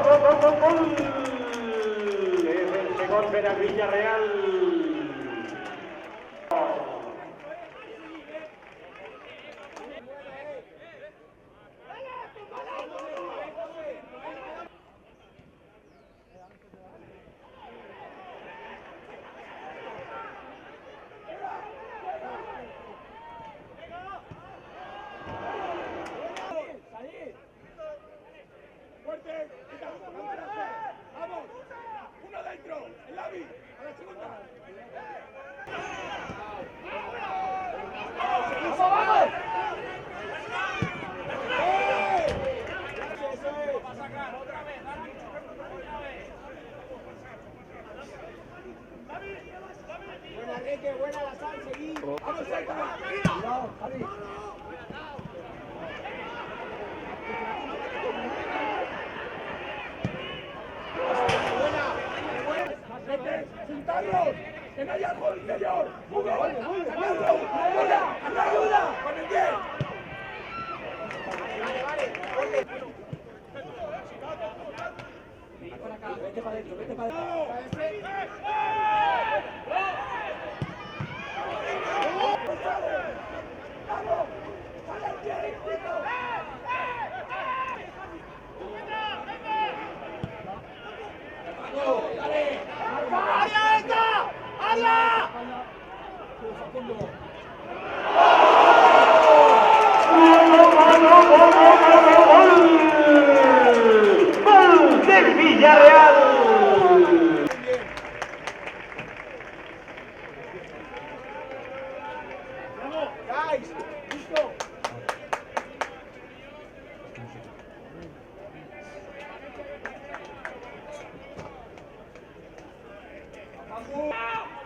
gol. Es el segundo del Villarreal. ¡Vamos! ¡Uno dentro! ¡El Lavi! ¡A la segunda! ¡Vamos, vamos! ¡Eso es! ¡Va a sacar otra vez! Buena, Enrique, buena la sal, seguí. ¡Vamos, Seco! ¡Cuidado, Javi! ¡Juntarlos! ¡Que no haya gol interior! ¡Hugo! ¡Ayuda! ¡Ayuda! ¡Con el pie! Vale, para acá, vete para adentro, vete para adentro. ¡Vamos! ¡Sale el pie, hijo! ¡Dale! ¡Área esta! ¡Área! ¡Gol del Villarreal! ¡Vamos! ¡Guys! ¡Listo!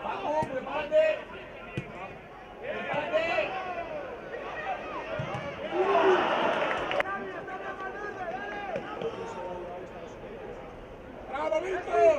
¡Vamos! ¡Prepárate! ¡Prepárate! ¡Bravo, Víctor!